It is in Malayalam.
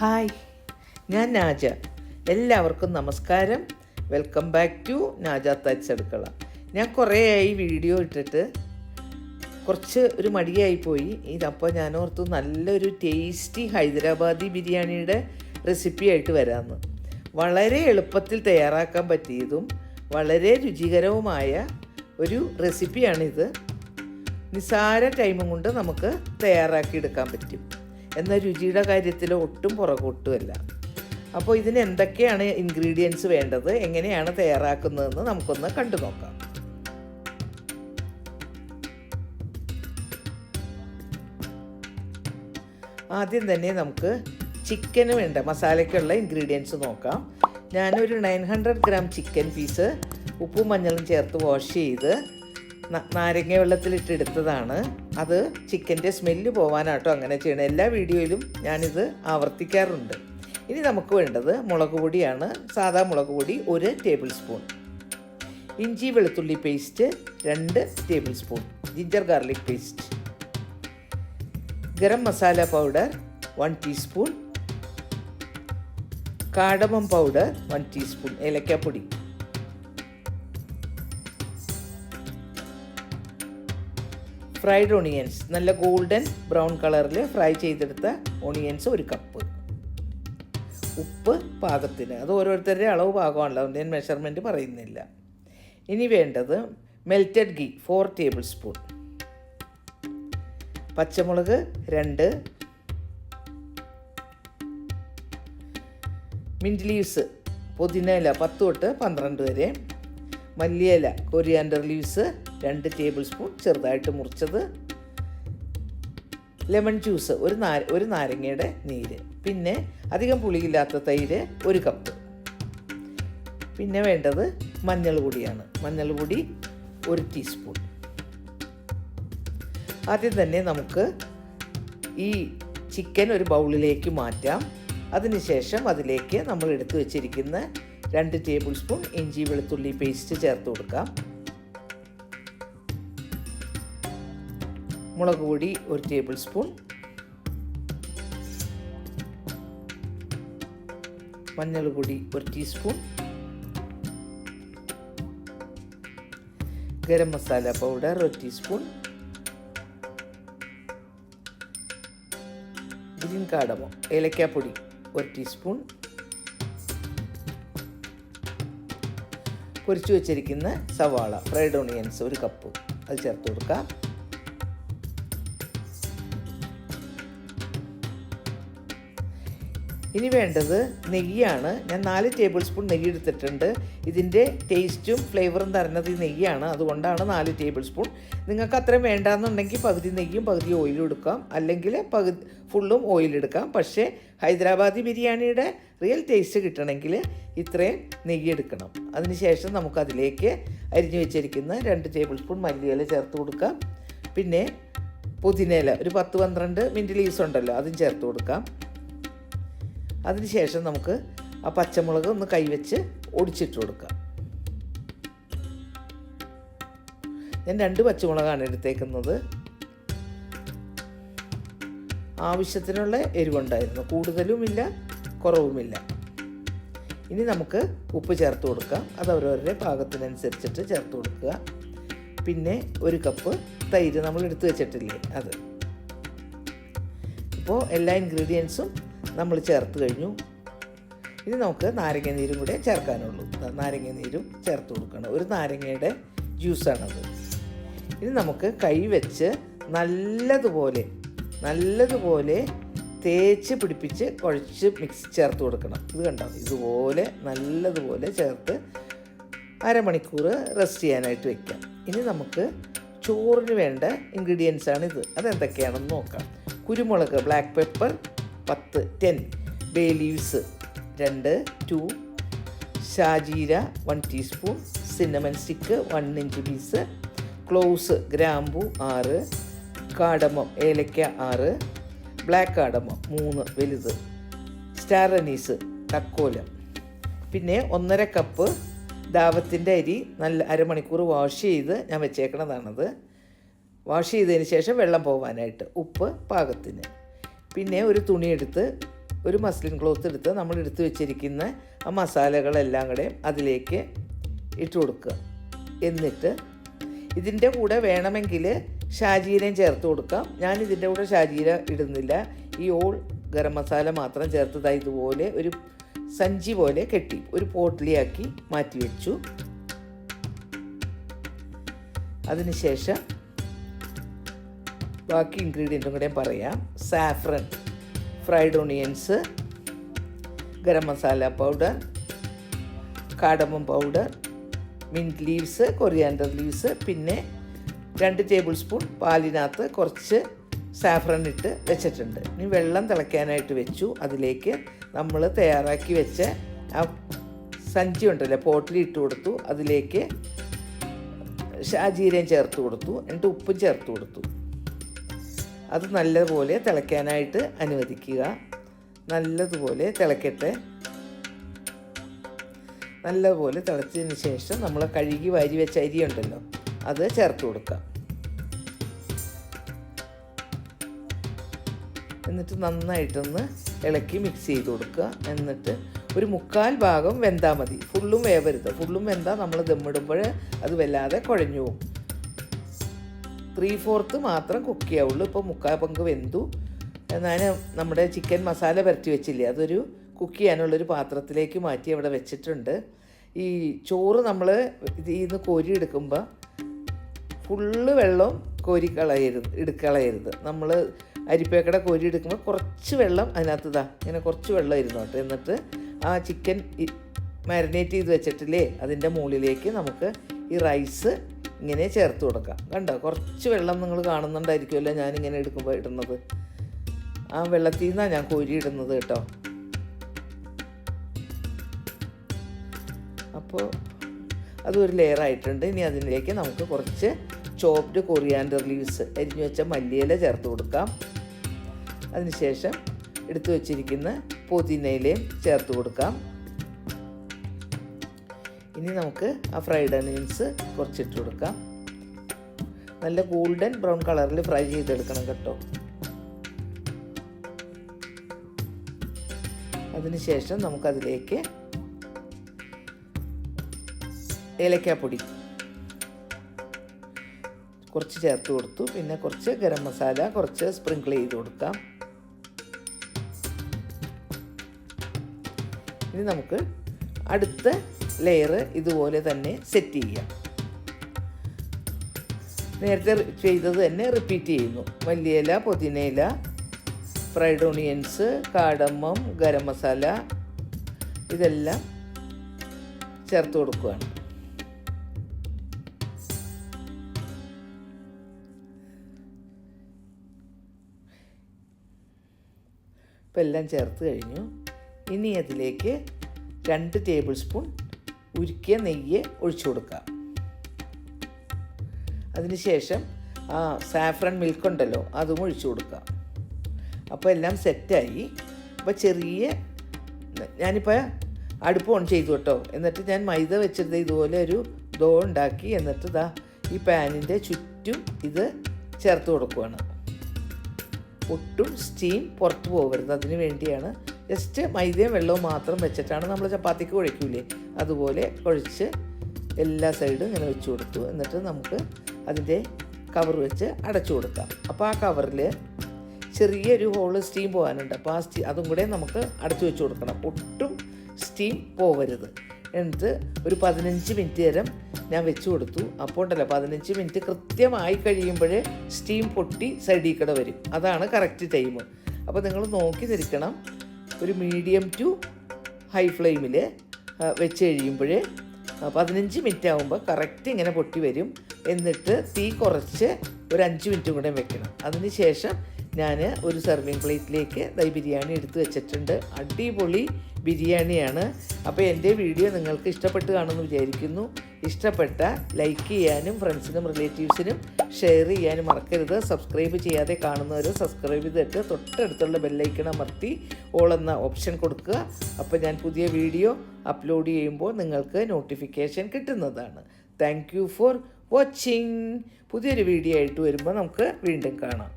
ഹായ്, ഞാൻ നാജ. എല്ലാവർക്കും നമസ്കാരം. വെൽക്കം ബാക്ക് ടു നാജ താറ്റ്സ് അടുക്കള. ഞാൻ കുറേയായി വീഡിയോ ഇട്ടിട്ട് കുറച്ച് ഒരു മടിയായിപ്പോയി. ഇതപ്പോൾ ഞാൻ ഓർത്തു നല്ലൊരു ടേസ്റ്റി ഹൈദരാബാദി ബിരിയാണിയുടെ റെസിപ്പി ആയിട്ട് വരാമെന്ന്. വളരെ എളുപ്പത്തിൽ തയ്യാറാക്കാൻ പറ്റിയതും വളരെ രുചികരവുമായ ഒരു റെസിപ്പിയാണിത്. നിസ്സാര ടൈമും കൊണ്ട് നമുക്ക് തയ്യാറാക്കിയെടുക്കാൻ പറ്റും. എന്നാൽ രുചിയുടെ കാര്യത്തിൽ ഒട്ടും പുറകോട്ടുമല്ല. അപ്പോൾ ഇതിന് എന്തൊക്കെയാണ് ഇൻഗ്രീഡിയൻസ് വേണ്ടത്, എങ്ങനെയാണ് തയ്യാറാക്കുന്നതെന്ന് നമുക്കൊന്ന് കണ്ടു നോക്കാം. ആദ്യം തന്നെ നമുക്ക് ചിക്കന് വേണ്ട മസാലയ്ക്കുള്ള ഇൻഗ്രീഡിയൻസ് നോക്കാം. ഞാനൊരു 900 ഗ്രാം ചിക്കൻ പീസ് ഉപ്പും മഞ്ഞളും ചേർത്ത് വാഷ് ചെയ്ത് നാരങ്ങ വെള്ളത്തിലിട്ടെടുത്തതാണ്. അത് ചിക്കൻ്റെ സ്മെല്ല് പോകാനാട്ടോ അങ്ങനെ ചെയ്യണം. എല്ലാ വീഡിയോയിലും ഞാനിത് ആവർത്തിക്കാറുണ്ട്. ഇനി നമുക്ക് വേണ്ടത് മുളക് പൊടിയാണ്. സാധാ മുളക് പൊടി 1 ടേബിൾ സ്പൂൺ, ഇഞ്ചി വെളുത്തുള്ളി paste 2 tablespoon, ginger garlic paste, garam masala powder 1 teaspoon, cardamom powder 1 teaspoon, ഏലക്കാപ്പൊടി, ഫ്രൈഡ് ഓണിയൻസ്, നല്ല ഗോൾഡൻ ബ്രൗൺ കളറിൽ ഫ്രൈ ചെയ്തെടുത്ത ഓണിയൻസ് 1 കപ്പ്, ഉപ്പ് പാകത്തിന്. അത് ഓരോരുത്തരുടെ അളവ് പാകമാണല്ലോ, അതുകൊണ്ട് ഞാൻ മെഷർമെൻറ്റ് പറയുന്നില്ല. ഇനി വേണ്ടത് മെൽറ്റഡ് ഗീ 4 ടേബിൾ സ്പൂൺ, പച്ചമുളക് 2, മിൻറ്റ് ലീവ്സ് പുതിന ഇല 10 തൊട്ട് 12 വരെ, മല്ലിയില കൊറിയാൻഡർ ലീവ്സ് 2 ടേബിൾ സ്പൂൺ ചെറുതായിട്ട് മുറിച്ചത്, ലെമൺ ജ്യൂസ് ഒരു നാരങ്ങയുടെ നീര്, പിന്നെ അധികം പുളിയില്ലാത്ത തൈര് 1 കപ്പ്. പിന്നെ വേണ്ടത് മഞ്ഞൾ പൊടിയാണ്. മഞ്ഞൾ പൊടി 1 ടീസ്പൂൺ. ആദ്യം തന്നെ നമുക്ക് ഈ ചിക്കൻ ഒരു ബൗളിലേക്ക് മാറ്റാം. അതിനുശേഷം അതിലേക്ക് നമ്മൾ എടുത്തു വച്ചിരിക്കുന്ന 2 ടേബിൾ സ്പൂൺ ഇഞ്ചി വെളുത്തുള്ളി പേസ്റ്റ് ചേർത്ത് കൊടുക്കാം. മുളക് പൊടി 1 ടേബിൾ സ്പൂൺ, മഞ്ഞൾ പൊടി 1 teaspoon, garam masala powder 1 teaspoon, green cardamom ഏലക്കാപ്പൊടി 1 ടീസ്പൂൺ, പൊരിച്ചു വച്ചിരിക്കുന്ന സവാള ഫ്രൈഡ് ഓണിയൻസ് 1 കപ്പ് അത് ചേർത്ത് കൊടുക്കാം. ഇനി വേണ്ടത് നെയ്യാണ്. ഞാൻ 4 ടേബിൾ സ്പൂൺ നെയ്യ് എടുത്തിട്ടുണ്ട്. ഇതിൻ്റെ ടേസ്റ്റും ഫ്ലേവറും തരുന്നത് ഈ നെയ്യാണ്, അതുകൊണ്ടാണ് 4 ടേബിൾ സ്പൂൺ. നിങ്ങൾക്ക് അത്രയും വേണ്ടാന്നുണ്ടെങ്കിൽ പകുതി നെയ്യും പകുതി ഓയിലും എടുക്കാം, അല്ലെങ്കിൽ ഫുള്ളും ഓയിലെടുക്കാം. പക്ഷേ ഹൈദരാബാദി ബിരിയാണിയുടെ റിയൽ ടേസ്റ്റ് കിട്ടണമെങ്കിൽ ഇത്രയും നെയ്യ് എടുക്കണം. അതിനുശേഷം നമുക്കതിലേക്ക് അരിഞ്ഞു വെച്ചിരിക്കുന്ന 2 ടേബിൾ സ്പൂൺ മല്ലിയില ചേർത്ത് കൊടുക്കാം. പിന്നെ പുതിനയില ഒരു 10-12 മിൻറ്റ് ലീവ്സ് ഉണ്ടല്ലോ, അതും ചേർത്ത് കൊടുക്കാം. അതിനുശേഷം നമുക്ക് ആ പച്ചമുളക് ഒന്ന് കൈവച്ച് ഒടിച്ചിട്ട് കൊടുക്കാം. ഞാൻ 2 പച്ചമുളകാണ് എടുത്തേക്കുന്നത്. ആവശ്യത്തിനുള്ള എരിവുണ്ടായിരുന്നു, കൂടുതലുമില്ല കുറവുമില്ല. ഇനി നമുക്ക് ഉപ്പ് ചേർത്ത് കൊടുക്കാം. അത് ഓരോരുടെ പാകത്തിനനുസരിച്ചിട്ട് ചേർത്ത് കൊടുക്കുക. പിന്നെ 1 കപ്പ് തൈര് നമ്മൾ എടുത്തു വെച്ചിട്ടില്ലേ അത്. ഇപ്പോൾ എല്ലാ ഇൻഗ്രീഡിയൻസും നമ്മൾ ചേർത്ത് കഴിഞ്ഞു. ഇനി നമുക്ക് നാരങ്ങ നീരും കൂടെ ചേർക്കാനുള്ളൂ. നാരങ്ങ നീരും ചേർത്ത് കൊടുക്കണം. 1 നാരങ്ങയുടെ ജ്യൂസാണത്. ഇനി നമുക്ക് കൈ വെച്ച് നല്ലതുപോലെ തേച്ച് പിടിപ്പിച്ച് കുഴച്ച് ചേർത്ത് കൊടുക്കണം. ഇത് കണ്ടോ, ഇതുപോലെ നല്ലതുപോലെ ചേർത്ത് അരമണിക്കൂർ റെസ്റ്റ് ചെയ്യാനായിട്ട് വയ്ക്കാം. ഇനി നമുക്ക് ചോറിന് വേണ്ട ഇൻഗ്രീഡിയൻസാണിത്. അതെന്തൊക്കെയാണെന്ന് നോക്കാം. കുരുമുളക് black pepper 10 bay leaves 2 shahjeera 1 teaspoon, cinnamon stick 1 inch piece, cloves ഗ്രാമ്പു 6, കാടമം ഏലക്ക 6, ബ്ലാക്ക് കാടമം 3 വലുത്, സ്റ്റാർ അനീസ് തക്കോലം. പിന്നെ 1.5 കപ്പ് ദാവത്തിൻ്റെ അരി നല്ല അരമണിക്കൂർ വാഷ് ചെയ്ത് ഞാൻ വെച്ചേക്കണതാണത്. വാഷ് ചെയ്തതിന് ശേഷം വെള്ളം പോകാനായിട്ട്, ഉപ്പ് പാകത്തിന്. പിന്നെ ഒരു തുണിയെടുത്ത് ഒരു മസ്ലിൻ ക്ലോത്ത് എടുത്ത് നമ്മൾ എടുത്ത് വെച്ചിരിക്കുന്ന ആ മസാലകളെല്ലാം കൂടെ അതിലേക്ക് ഇട്ട് കൊടുക്കുക. എന്നിട്ട് ഇതിൻ്റെ കൂടെ വേണമെങ്കിൽ ഷാജീരയും ചേർത്ത് കൊടുക്കാം. ഞാനിതിൻ്റെ കൂടെ ഷാജീര ഇടുന്നില്ല. ഈ ഓൾ ഗരം മസാല മാത്രം ചേർത്തതായി ഇതുപോലെ ഒരു സഞ്ചി പോലെ കെട്ടി ഒരു പോട്ട്ലിയാക്കി മാറ്റി വെച്ചു. അതിനുശേഷം ബാക്കി ഇൻഗ്രീഡിയൻറ്റും കൂടെ പറയാം. Saffron, fried onions, garam masala powder, cardamom powder, mint leaves, coriander leaves, പിന്നെ 2 ടേബിൾ സ്പൂൺ പാലിനകത്ത് കുറച്ച് സാഫ്രൻ ഇട്ട് വെച്ചിട്ടുണ്ട്. ഇനി വെള്ളം തിളയ്ക്കാനായിട്ട് വെച്ചു. അതിലേക്ക് നമ്മൾ തയ്യാറാക്കി വെച്ച ആ സഞ്ചി ഉണ്ടല്ലോ, പോട്ടിൽ ഇട്ട് കൊടുത്തു. അതിലേക്ക് ഷാജീരയും ചേർത്ത് കൊടുത്തു. എന്നിട്ട് ഉപ്പും ചേർത്ത് കൊടുത്തു. അത് നല്ലതുപോലെ തിളയ്ക്കാനായിട്ട് അനുവദിക്കുക. നല്ലതുപോലെ തിളയ്ക്കട്ടെ. നല്ലതുപോലെ തിളച്ചതിന് ശേഷം നമ്മൾ കഴുകി വാരി വെച്ച അരി ഉണ്ടല്ലോ, അത് ചേർത്ത് കൊടുക്കാം. എന്നിട്ട് നന്നായിട്ടൊന്ന് ഇളക്കി മിക്സ് ചെയ്ത് കൊടുക്കുക. എന്നിട്ട് ഒരു 1/4 ഭാഗം വെന്താൽ മതി. ഫുള്ളും വേവരുത്. ഫുള്ളും വെന്താൽ നമ്മൾ ദമ്മിടുമ്പോൾ അത് വല്ലാതെ കുഴഞ്ഞു പോകും. 3/4 മാത്രം കുക്ക് ചെയ്യാവുള്ളൂ. ഇപ്പോൾ 1/4 പങ്ക് വെന്തു. ഞാൻ നമ്മുടെ ചിക്കൻ മസാല പുരട്ടി വെച്ചില്ലേ, അതൊരു കുക്ക് ചെയ്യാനുള്ളൊരു പാത്രത്തിലേക്ക് മാറ്റി അവിടെ വെച്ചിട്ടുണ്ട്. ഈ ചോറ് നമ്മൾ ഇതിൽ നിന്ന് കോരി എടുക്കുമ്പോൾ ഫുള്ള് വെള്ളം എടുക്കളയരുത്. നമ്മൾ അരിപ്പേക്കട കോരി എടുക്കുമ്പോൾ കുറച്ച് വെള്ളം അതിനകത്ത് ഇങ്ങനെ കുറച്ച് വെള്ളം ഇരുന്നോട്ടെ. എന്നിട്ട് ആ ചിക്കൻ മാരിനേറ്റ് ചെയ്ത് വെച്ചിട്ടില്ലേ, അതിൻ്റെ മുകളിലേക്ക് നമുക്ക് ഈ റൈസ് ഇങ്ങനെ ചേർത്ത് കൊടുക്കാം. കണ്ടോ, കുറച്ച് വെള്ളം നിങ്ങൾ കാണുന്നുണ്ടായിരിക്കുമല്ലോ ഞാനിങ്ങനെ എടുക്കുമ്പോൾ ഇടുന്നത്. ആ വെള്ളത്തിൽ നിന്നാണ് ഞാൻ കോരി ഇടുന്നത് കേട്ടോ. അപ്പോൾ അതൊരു ലെയറായിട്ടുണ്ട്. ഇനി അതിലേക്ക് നമുക്ക് കുറച്ച് ചോപ്ഡ് കൊറിയാൻഡർ ലീവ്സ്, അരിഞ്ഞു വെച്ച മല്ലിയില ചേർത്ത് കൊടുക്കാം. അതിനുശേഷം എടുത്തു വച്ചിരിക്കുന്ന പുതിനയിലയും ചേർത്ത് കൊടുക്കാം. ഇനി നമുക്ക് ആ ഫ്രൈഡ് ഓണിയൻസ് കുറച്ചിട്ട് കൊടുക്കാം. നല്ല ഗോൾഡൻ ബ്രൗൺ കളറിൽ ഫ്രൈ ചെയ്തെടുക്കണം കേട്ടോ. അതിനുശേഷം നമുക്കതിലേക്ക് ഏലക്കാപ്പൊടി കുറച്ച് ചേർത്ത് കൊടുത്തു. പിന്നെ കുറച്ച് ഗരം മസാല കുറച്ച് സ്പ്രിങ്കിൾ ചെയ്ത് കൊടുക്കാം. ഇനി നമുക്ക് അടുത്ത ലെയർ ഇതുപോലെ തന്നെ സെറ്റ് ചെയ്യാം. നേരത്തെ ചെയ്തത് തന്നെ റിപ്പീറ്റ് ചെയ്യുന്നു. മല്ലിയില, പുതിനയില, ഫ്രൈഡ് ഓണിയൻസ്, കാടമ്മം, ഗരം മസാല ഇതെല്ലാം ചേർത്ത് കൊടുക്കുകയാണ്. ഇപ്പം എല്ലാം ചേർത്ത് കഴിഞ്ഞു. ഇനി അതിലേക്ക് 2 ടേബിൾ സ്പൂൺ ഉരുക്കിയ നെയ്യ് ഒഴിച്ചു കൊടുക്കാം. അതിനുശേഷം ആ സാഫ്രൺ മിൽക്ക് ഉണ്ടല്ലോ അതും ഒഴിച്ചു കൊടുക്കാം. അപ്പോൾ എല്ലാം സെറ്റായി. അപ്പോൾ ഞാനിപ്പോൾ അടുപ്പ് ഓൺ ചെയ്തു കേട്ടോ. എന്നിട്ട് ഞാൻ മൈദ വെച്ചിട്ട് ഇതുപോലെ ഒരു ഡോ ഉണ്ടാക്കി. എന്നിട്ട് ഈ പാനിൻ്റെ ചുറ്റും ഇത് ചേർത്ത് കൊടുക്കുകയാണ്. ഒട്ടും സ്റ്റീം പുറത്ത് പോകരുത്, അതിന് വേണ്ടിയാണ്. ജസ്റ്റ് മൈദയും വെള്ളവും മാത്രം വെച്ചിട്ടാണ് നമ്മൾ ചപ്പാത്തിക്ക് കുഴയ്ക്കൂലേ, അതുപോലെ കുഴച്ച് എല്ലാ സൈഡും ഇങ്ങനെ വെച്ച് കൊടുത്തു. എന്നിട്ട് നമുക്ക് അതിൻ്റെ കവർ വെച്ച് അടച്ചു കൊടുക്കാം. അപ്പോൾ ആ കവറിൽ ചെറിയൊരു ഹോള് സ്റ്റീം പോകാനുണ്ട്. അപ്പോൾ അതും കൂടെ നമുക്ക് അടച്ചു വെച്ച് കൊടുക്കണം. ഒട്ടും സ്റ്റീം പോകരുത്. എന്നിട്ട് ഒരു 15 മിനിറ്റ് നേരം ഞാൻ വെച്ച് കൊടുത്തു. അപ്പോൾ ഉണ്ടല്ലോ 15 മിനിറ്റ് കൃത്യമായി കഴിയുമ്പോൾ സ്റ്റീം പൊട്ടി സൈഡിൽ കൂടെ വരും. അതാണ് കറക്റ്റ് ടൈം. അപ്പോൾ നിങ്ങൾ നോക്കി നിൽക്കണം. ഒരു മീഡിയം ടു ഹൈ ഫ്ലെയിമിൽ വെച്ച് കഴിയുമ്പോൾ 15 മിനിറ്റ് ആകുമ്പോൾ കറക്റ്റ് ഇങ്ങനെ പൊട്ടി വരും. എന്നിട്ട് തീ കുറച്ച് ഒരു 5 മിനിറ്റ് കൂടെ വെക്കണം. അതിന് ശേഷം ഞാൻ ഒരു സെർവിങ് പ്ലേറ്റിലേക്ക് ബിരിയാണി എടുത്ത് വെച്ചിട്ടുണ്ട്. അടിപൊളി ബിരിയാണിയാണ്. അപ്പോൾ എൻ്റെ വീഡിയോ നിങ്ങൾക്ക് ഇഷ്ടപ്പെട്ട് കാണുമെന്ന് വിചാരിക്കുന്നു. ഇഷ്ടപ്പെട്ട ലൈക്ക് ചെയ്യാനും ഫ്രണ്ട്സിനും റിലേറ്റീവ്സിനും ഷെയർ ചെയ്യാനും മറക്കരുത്. സബ്സ്ക്രൈബ് ചെയ്യാതെ കാണുന്നവർ സബ്സ്ക്രൈബ് ചെയ്തിട്ട് തൊട്ടടുത്തുള്ള ബെല്ലൈക്കൺ അമർത്തി ഓൾ എന്ന ഓപ്ഷൻ കൊടുക്കുക. അപ്പോൾ ഞാൻ പുതിയ വീഡിയോ അപ്ലോഡ് ചെയ്യുമ്പോൾ നിങ്ങൾക്ക് നോട്ടിഫിക്കേഷൻ കിട്ടുന്നതാണ്. Thank you for watching. പുതിയൊരു വീഡിയോ ആയിട്ട് വരുമ്പോൾ നമുക്ക് വീണ്ടും കാണാം.